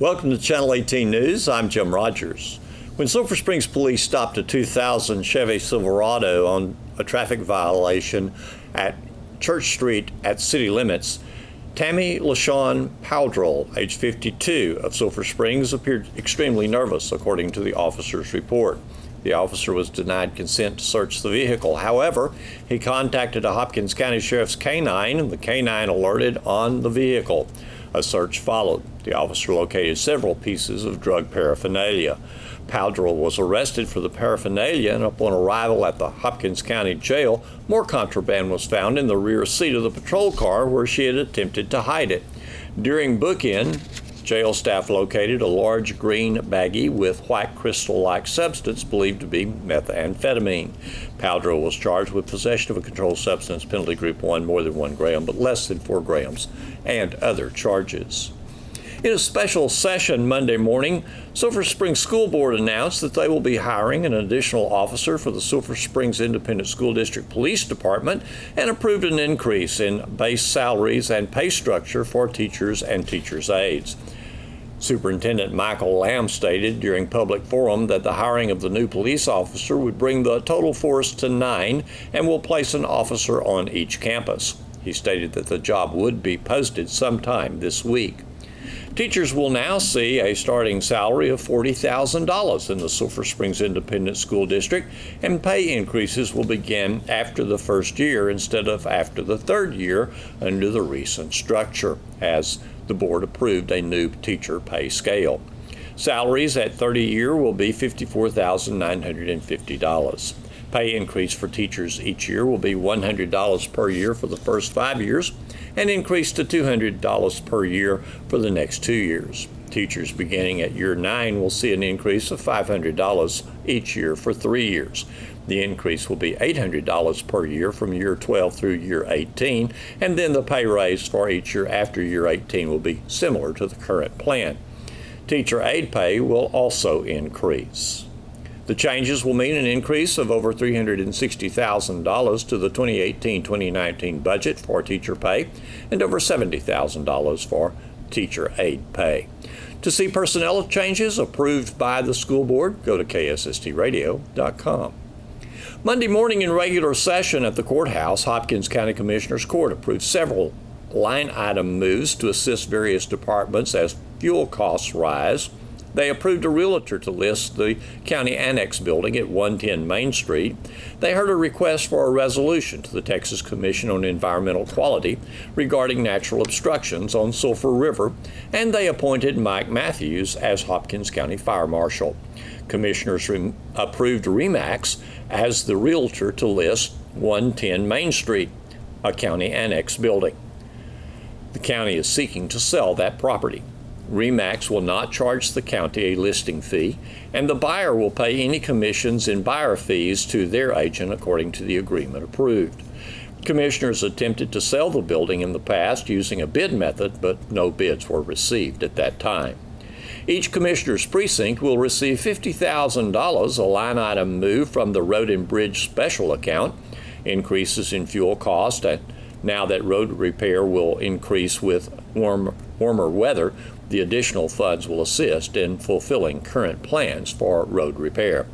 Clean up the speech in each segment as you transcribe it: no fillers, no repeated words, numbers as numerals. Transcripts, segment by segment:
Welcome to Channel 18 News. I'm Jim Rogers. When Sulphur Springs police stopped a 2000 Chevy Silverado on a traffic violation at Church Street at city limits, Tammy LaShawn Powdrell, age 52, of Sulphur Springs, appeared extremely nervous, according to the officer's report. The officer was denied consent to search the vehicle. However, he contacted a Hopkins County Sheriff's K-9, and the K-9 alerted on the vehicle. A search followed. The officer located several pieces of drug paraphernalia. Powdrell was arrested for the paraphernalia, and upon arrival at the Hopkins County Jail, more contraband was found in the rear seat of the patrol car where she had attempted to hide it. During book-in, jail staff located a large green baggie with white crystal-like substance believed to be methamphetamine. Powdrell was charged with possession of a controlled substance, penalty group 1, more than 1 gram, but less than 4 grams, and other charges. In a special session Monday morning, Sulphur Springs School Board announced that they will be hiring an additional officer for the Sulphur Springs Independent School District Police Department and approved an increase in base salaries and pay structure for teachers and teachers' aides. Superintendent Michael Lamb stated during public forum that the hiring of the new police officer would bring the total force to 9 and will place an officer on each campus. He stated that the job would be posted sometime this week. Teachers will now see a starting salary of $40,000 in the Sulphur Springs Independent School District, and pay increases will begin after the first year instead of after the third year under the recent structure, as the board approved a new teacher pay scale. Salaries at 30-year will be $54,950. Pay increase for teachers each year will be $100 per year for the first 5 years and increase to $200 per year for the next 2 years. Teachers beginning at year 9 will see an increase of $500 each year for 3 years. The increase will be $800 per year from year 12 through year 18, and then the pay raise for each year after year 18 will be similar to the current plan. Teacher aide pay will also increase. The changes will mean an increase of over $360,000 to the 2018-2019 budget for teacher pay and over $70,000 for teacher aide pay. To see personnel changes approved by the school board, go to ksstradio.com. Monday morning in regular session at the courthouse, Hopkins County Commissioners Court approved several line item moves to assist various departments as fuel costs rise. They approved a realtor to list the county annex building at 110 Main Street. They heard a request for a resolution to the Texas Commission on Environmental Quality regarding natural obstructions on Sulphur River, and they appointed Mike Matthews as Hopkins County Fire Marshal. Commissioners approved RE/MAX as the realtor to list 110 Main Street, a county annex building. The county is seeking to sell that property. RE/MAX will not charge the county a listing fee, and the buyer will pay any commissions and buyer fees to their agent according to the agreement approved. Commissioners attempted to sell the building in the past using a bid method, but no bids were received at that time. Each commissioner's precinct will receive $50,000, a line item move from the Road and Bridge Special Account. Increases in fuel cost, and now that road repair will increase with warmer weather, the additional funds will assist in fulfilling current plans for road repair.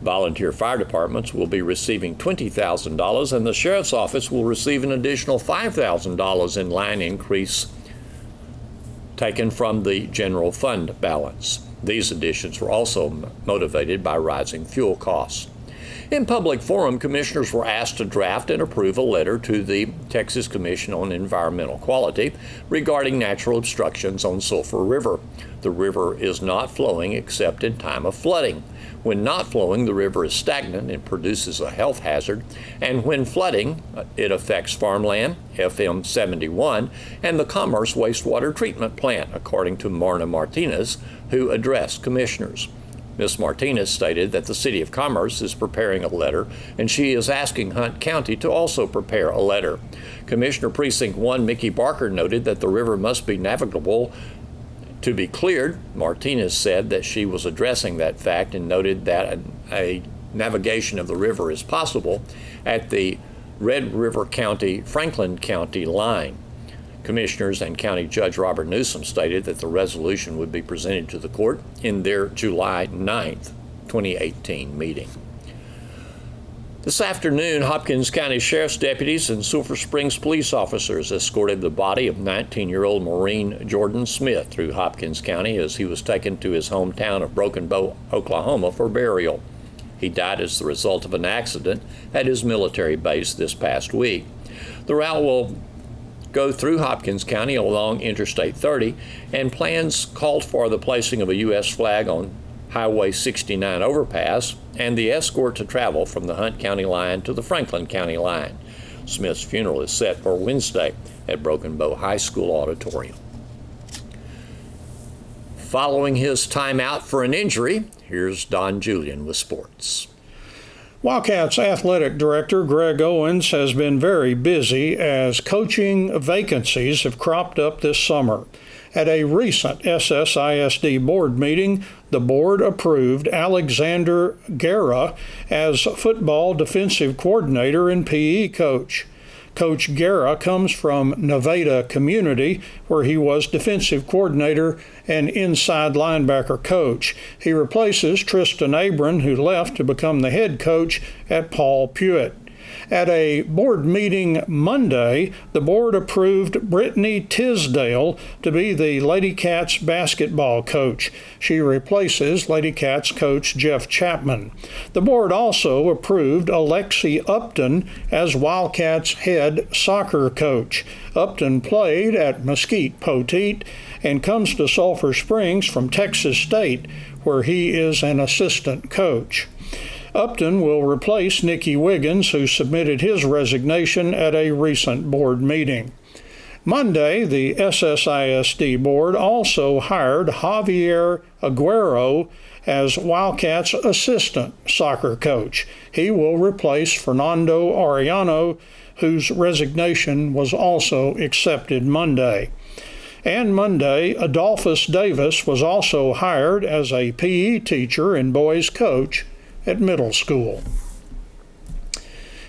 Volunteer fire departments will be receiving $20,000, and the sheriff's office will receive an additional $5,000 in line increase taken from the general fund balance. These additions were also motivated by rising fuel costs. In public forum, commissioners were asked to draft and approve a letter to the Texas Commission on Environmental Quality regarding natural obstructions on Sulphur River. The river is not flowing except in time of flooding. When not flowing, the river is stagnant and produces a health hazard, and when flooding, it affects farmland, FM 71, and the Commerce wastewater treatment plant, according to Marna Martinez, who addressed commissioners. Ms. Martinez stated that the City of Commerce is preparing a letter, and she is asking Hunt County to also prepare a letter. Commissioner Precinct 1 Mickey Barker noted that the river must be navigable to be cleared. Martinez said that she was addressing that fact and noted that a navigation of the river is possible at the Red River County, Franklin County line. Commissioners and County Judge Robert Newsom stated that the resolution would be presented to the court in their July 9th, 2018 meeting. This afternoon, Hopkins County Sheriff's deputies and Sulphur Springs police officers escorted the body of 19-year-old Maureen Jordan Smith through Hopkins County as he was taken to his hometown of Broken Bow, Oklahoma for burial. He died as the result of an accident at his military base this past week. The route will go through Hopkins County along Interstate 30, and plans called for the placing of a U.S. flag on Highway 69 overpass and the escort to travel from the Hunt County line to the Franklin County line. Smith's funeral is set for Wednesday at Broken Bow High School Auditorium. Following his time out for an injury, here's Don Julian with sports. Wildcats Athletic Director Greg Owens has been very busy as coaching vacancies have cropped up this summer. At a recent SSISD board meeting, the board approved Alexander Guerra as football defensive coordinator and PE coach. Coach Guerra comes from Nevada Community, where he was defensive coordinator and inside linebacker coach. He replaces Tristan Abram, who left to become the head coach at Paul Pewitt. At a board meeting Monday, the board approved Brittany Tisdale to be the Lady Cats basketball coach. She replaces Lady Cats coach Jeff Chapman. The board also approved Alexi Upton as Wildcats head soccer coach. Upton played at Mesquite Poteet and comes to Sulphur Springs from Texas State, where he is an assistant coach. Upton will replace Nicky Wiggins, who submitted his resignation at a recent board meeting. Monday, the SSISD board also hired Javier Aguero as Wildcats assistant soccer coach. He will replace Fernando Arellano, whose resignation was also accepted Monday. And Monday, Adolphus Davis was also hired as a PE teacher and boys coach at middle school.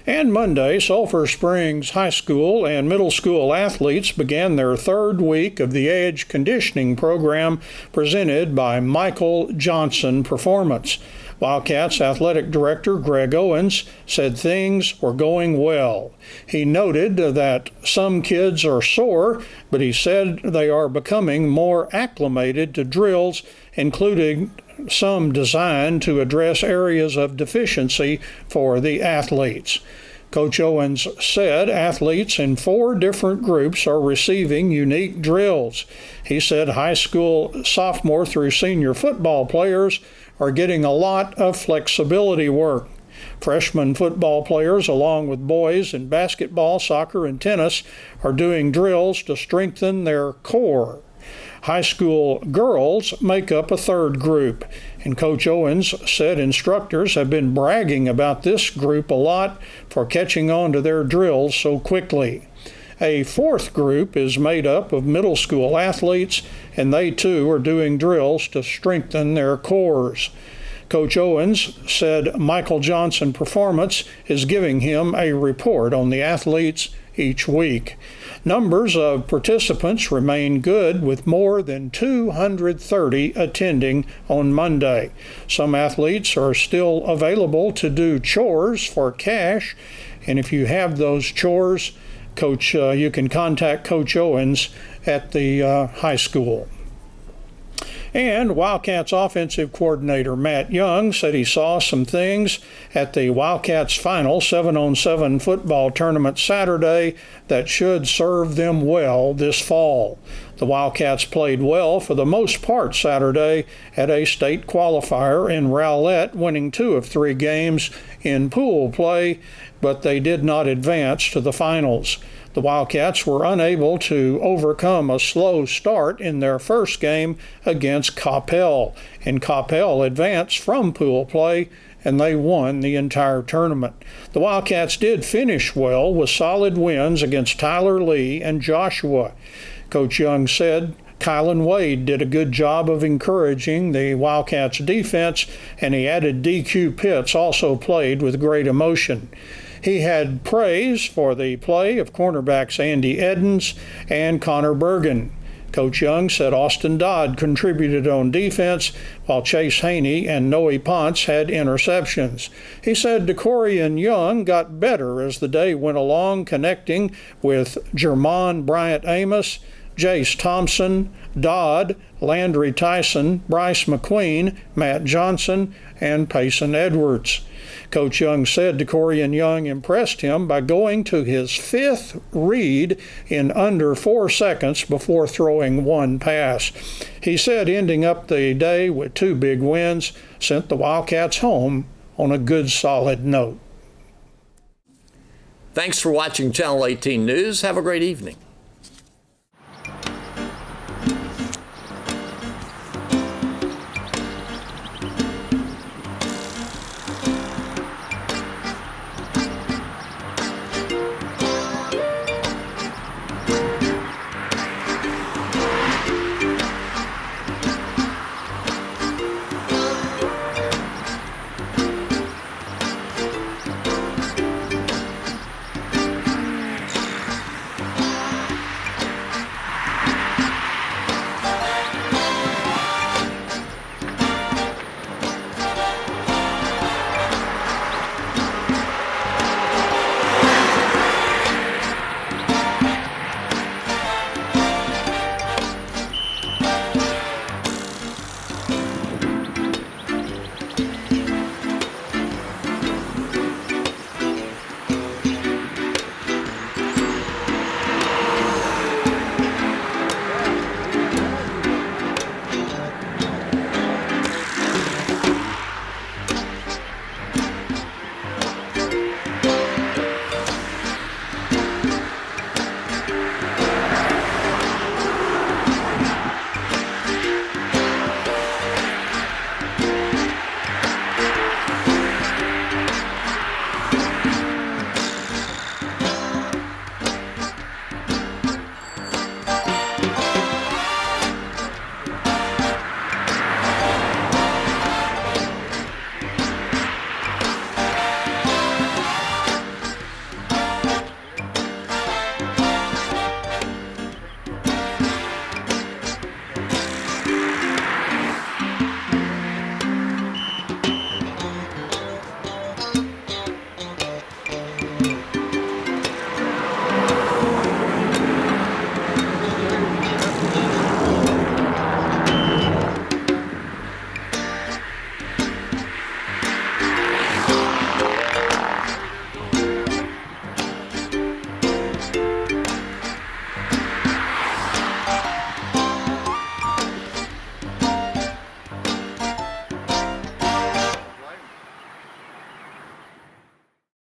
And Monday, Sulphur Springs High School and middle school athletes began their third week of the Edge Conditioning Program presented by Michael Johnson Performance. Wildcats Athletic Director Greg Owens said things were going well. He noted that some kids are sore, but he said they are becoming more acclimated to drills, including some designed to address areas of deficiency for the athletes. Coach Owens said athletes in 4 different groups are receiving unique drills. He said high school sophomore through senior football players are getting a lot of flexibility work. Freshman football players, along with boys in basketball, soccer, and tennis, are doing drills to strengthen their core. High school girls make up a third group, and Coach Owens said instructors have been bragging about this group a lot for catching on to their drills so quickly. A fourth group is made up of middle school athletes, and they too are doing drills to strengthen their cores. Coach Owens said Michael Johnson Performance is giving him a report on the athletes each week. Numbers of participants remain good, with more than 230 attending on Monday. Some athletes are still available to do chores for cash, and if you have those chores, you can contact Coach Owens at the high school. And Wildcats offensive coordinator Matt Young said he saw some things at the Wildcats final 7-on-7 football tournament Saturday that should serve them well this fall. The Wildcats played well for the most part Saturday at a state qualifier in Rowlett, winning 2 of 3 games in pool play, but they did not advance to the finals. The Wildcats were unable to overcome a slow start in their first game against Coppell, and Coppell advanced from pool play, and they won the entire tournament. The Wildcats did finish well with solid wins against Tyler Lee and Joshua. Coach Young said Kylan Wade did a good job of encouraging the Wildcats defense, and he added DQ Pitts also played with great emotion. He had praise for the play of cornerbacks Andy Edens and Connor Bergen. Coach Young said Austin Dodd contributed on defense, while Chase Haney and Noe Ponce had interceptions. He said DeCorian Young got better as the day went along, connecting with Jermon Bryant Amos, Jace Thompson, Dodd, Landry Tyson, Bryce McQueen, Matt Johnson, and Payson Edwards. Coach Young said DeCorian Young impressed him by going to his fifth read in under 4 seconds before throwing one pass. He said ending up the day with 2 big wins sent the Wildcats home on a good, solid note. Thanks for watching Channel 18 News. Have a great evening.